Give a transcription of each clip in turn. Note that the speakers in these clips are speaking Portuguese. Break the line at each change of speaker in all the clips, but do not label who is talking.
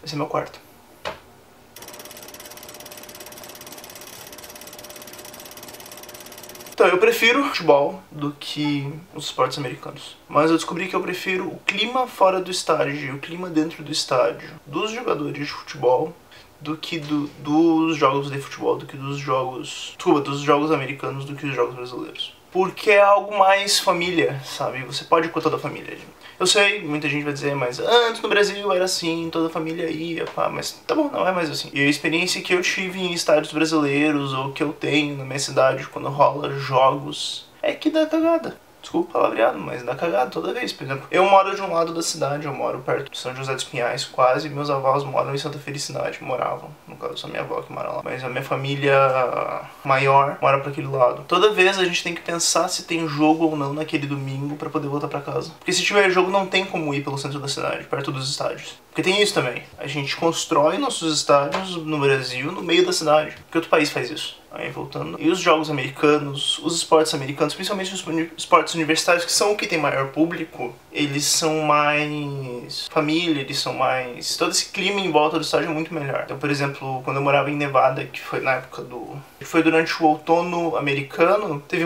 Esse é meu quarto. Então, eu prefiro futebol do que os esportes americanos. Mas eu descobri que eu prefiro o clima fora do estádio e o clima dentro do estádio dos jogadores de futebol do que dos jogos de futebol, do que dos jogos... Desculpa, dos jogos americanos do que dos jogos brasileiros. Porque é algo mais família, sabe? Você pode ir com toda a família. Eu sei, muita gente vai dizer, mas antes no Brasil era assim, toda a família ia, pá, mas tá bom, não é mais assim. E a experiência que eu tive em estádios brasileiros, ou que eu tenho na minha cidade, quando rola jogos, é que dá cagada. Desculpa o palavreado, mas dá cagada toda vez. Por exemplo, eu moro de um lado da cidade, eu moro perto de São José dos Pinhais, quase. Meus avós moram em Santa Felicidade, moravam. No caso, só minha avó que mora lá. Mas a minha família maior mora pra aquele lado. Toda vez a gente tem que pensar se tem jogo ou não naquele domingo pra poder voltar pra casa. Porque se tiver jogo, não tem como ir pelo centro da cidade, perto dos estádios. Porque tem isso também. A gente constrói nossos estádios no Brasil, no meio da cidade. Que outro país faz isso? Aí voltando. E os jogos americanos, os esportes americanos, principalmente os esportes universitários, que são o que tem maior público, eles são mais família, eles são mais... Todo esse clima em volta do estádio é muito melhor. Então, por exemplo, quando eu morava em Nevada, que foi na época do... Foi durante o outono americano, teve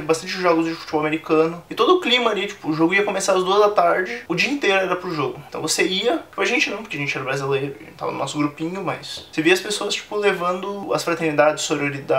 bastante jogos de futebol americano. E todo o clima ali, tipo, o jogo ia começar às 2 da tarde, o dia inteiro era pro jogo. Então você ia, tipo, a gente não, porque a gente era brasileiro, a gente tava no nosso grupinho, mas... Você via as pessoas, tipo, levando as fraternidades, sororidades...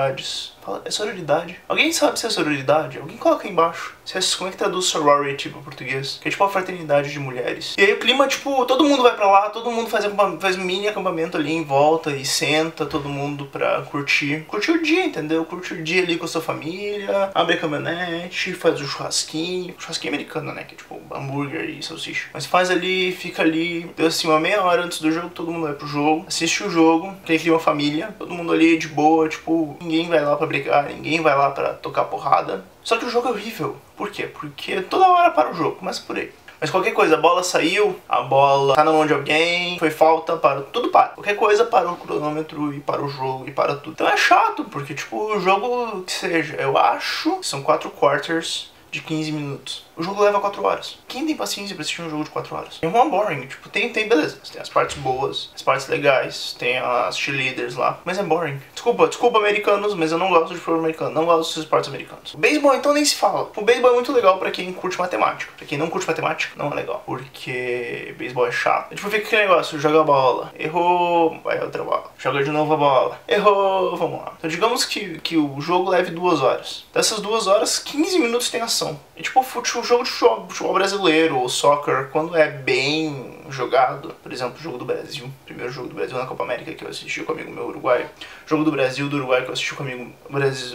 É sororidade? Alguém sabe se é sororidade? Alguém coloca aí embaixo. Como é que traduz sorority pro português? Que é tipo a fraternidade de mulheres. E aí o clima, tipo, todo mundo vai pra lá, todo mundo faz um mini acampamento ali em volta e senta todo mundo pra curtir. Curtir o dia, entendeu? Curtir o dia ali com a sua família, abre a caminhonete, faz o churrasquinho. Churrasquinho americano, né? Que é tipo hambúrguer e salsicha. Mas faz ali, fica ali. Deu assim uma meia hora antes do jogo, todo mundo vai pro jogo. Assiste o jogo, tem clima família. Todo mundo ali de boa, tipo, ninguém vai lá pra brigar, ninguém vai lá pra tocar porrada. Só que o jogo é horrível. Por quê? Porque toda hora para o jogo, começa por aí. Mas qualquer coisa, a bola saiu, a bola tá na mão de alguém, foi falta, para, tudo para. Qualquer coisa para o cronômetro e para o jogo e para tudo. Então é chato, porque tipo, o jogo que seja, eu acho que são 4 quarters de 15 minutos. O jogo leva 4 horas. Quem tem paciência pra assistir um jogo de 4 horas? Tem uma boring, tipo, tem beleza. Tem as partes boas, as partes legais, tem as cheerleaders lá, mas é boring. Desculpa americanos, mas eu não gosto de futebol americano, não gosto dos esportes americanos. O beisebol então nem se fala. O beisebol é muito legal pra quem curte matemática. Pra quem não curte matemática, não é legal. Porque beisebol é chato. Tipo, fica aquele negócio, joga a bola, errou, vai outra bola. Joga de novo a bola, errou, vamos lá. Então digamos que o jogo leve 2 horas. Dessas 2 horas, 15 minutos tem ação. E tipo, o jogo de futebol brasileiro, ou soccer, quando é bem jogado, por exemplo, o jogo do Brasil, primeiro jogo do Brasil na Copa América que eu assisti com um amigo meu uruguaio, jogo do Brasil, do Uruguai que eu assisti com um amigo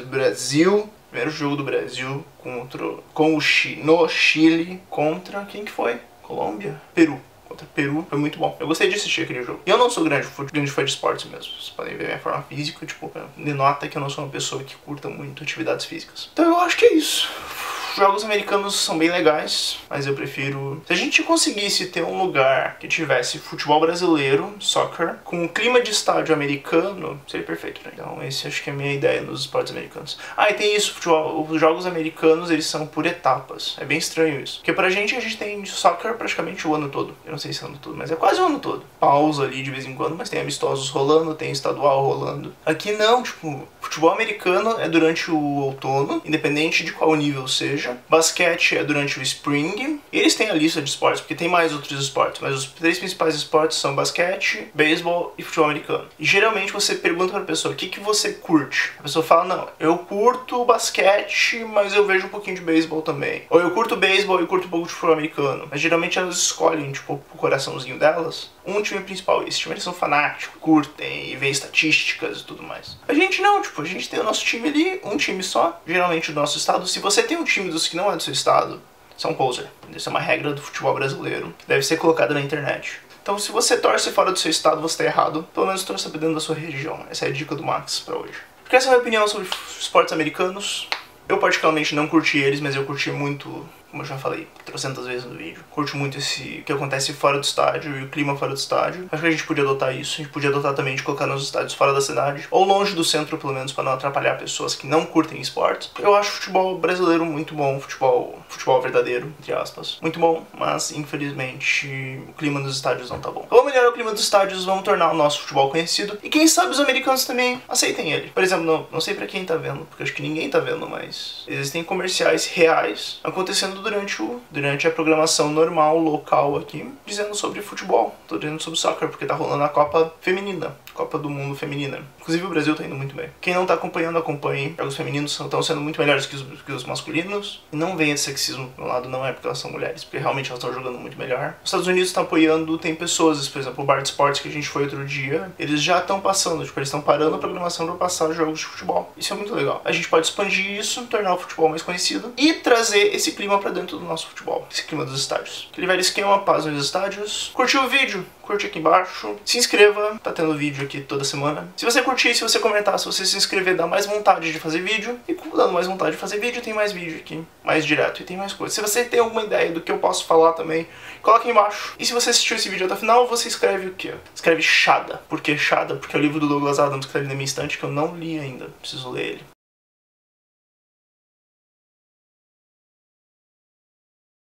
Brasil, primeiro jogo do Brasil no Chile, contra, quem que foi? Colômbia? Peru. Contra Peru, foi muito bom. Eu gostei de assistir aquele jogo. E eu não sou grande fã de esportes mesmo. Vocês podem ver minha forma física, tipo, denota que eu não sou uma pessoa que curta muito atividades físicas. Então eu acho que é isso. Jogos americanos são bem legais, mas eu prefiro... Se a gente conseguisse ter um lugar que tivesse futebol brasileiro, soccer, com o clima de estádio americano, seria perfeito, né? Então esse acho que é a minha ideia nos esportes americanos. Ah, e tem isso, os jogos americanos, eles são por etapas. É bem estranho isso. Porque pra gente, a gente tem soccer praticamente o ano todo. Eu não sei se é o ano todo, mas é quase o ano todo. Pausa ali de vez em quando, mas tem amistosos rolando, tem estadual rolando. Aqui não, tipo, futebol americano é durante o outono, independente de qual nível seja. Basquete é durante o spring. E eles têm a lista de esportes, porque tem mais outros esportes, mas os 3 principais esportes são basquete, beisebol e futebol americano. E geralmente você pergunta pra pessoa, o que que você curte? A pessoa fala, não, eu curto basquete, mas eu vejo um pouquinho de beisebol também. Ou eu curto beisebol e curto um pouco de futebol americano. Mas geralmente elas escolhem, tipo, pro coraçãozinho delas, um time principal. E esse time eles são fanáticos, curtem e veem estatísticas e tudo mais. A gente não, tipo, a gente tem o nosso time ali, um time só, geralmente do nosso estado. Se você tem um time dos que não é do seu estado, você é um poser. Isso é uma regra do futebol brasileiro, que deve ser colocada na internet. Então se você torce fora do seu estado, você tá errado. Pelo menos torça dentro da sua região. Essa é a dica do Max pra hoje. Porque essa é a minha opinião sobre esportes americanos. Eu particularmente não curti eles, mas eu curti muito como eu já falei 300 vezes no vídeo. Curto muito o que acontece fora do estádio e o clima fora do estádio. Acho que a gente podia adotar isso. A gente podia adotar também de colocar nos estádios fora da cidade, ou longe do centro, pelo menos, para não atrapalhar pessoas que não curtem esportes. Eu acho o futebol brasileiro muito bom, futebol verdadeiro, entre aspas. Muito bom, mas infelizmente o clima dos estádios não tá bom. Vamos melhorar o clima dos estádios, vamos tornar o nosso futebol conhecido. E quem sabe os americanos também aceitem ele. Por exemplo, não sei pra quem tá vendo, porque acho que ninguém tá vendo, mas existem comerciais reais acontecendo durante a programação normal, local aqui, dizendo sobre futebol, tô dizendo sobre soccer, porque tá rolando a Copa Feminina, Copa do Mundo Feminina. Inclusive o Brasil tá indo muito bem. Quem não tá acompanhando, acompanhe. Os jogos femininos estão sendo muito melhores que os masculinos. E não venha de sexismo do meu lado, não é porque elas são mulheres, porque realmente elas estão jogando muito melhor. Os Estados Unidos estão apoiando, tem pessoas, por exemplo, o Bar de Esportes que a gente foi outro dia, eles já estão passando, tipo, eles estão parando a programação para passar jogos de futebol. Isso é muito legal. A gente pode expandir isso, tornar o futebol mais conhecido e trazer esse clima pra dentro do nosso futebol, esse clima dos estádios. Aquele velho esquema, paz nos estádios. Curtiu o vídeo? Curte aqui embaixo. Se inscreva, tá tendo vídeo aqui toda semana. Se você curtir, se você comentar, se você se inscrever, dá mais vontade de fazer vídeo. E dando mais vontade de fazer vídeo, tem mais vídeo aqui, mais direto e tem mais coisa. Se você tem alguma ideia do que eu posso falar também, coloca aqui embaixo. E se você assistiu esse vídeo até o final, você escreve o quê? Escreve Shada. Por que Shada? Porque é o livro do Douglas Adams que tá ali na minha estante que eu não li ainda. Preciso ler ele.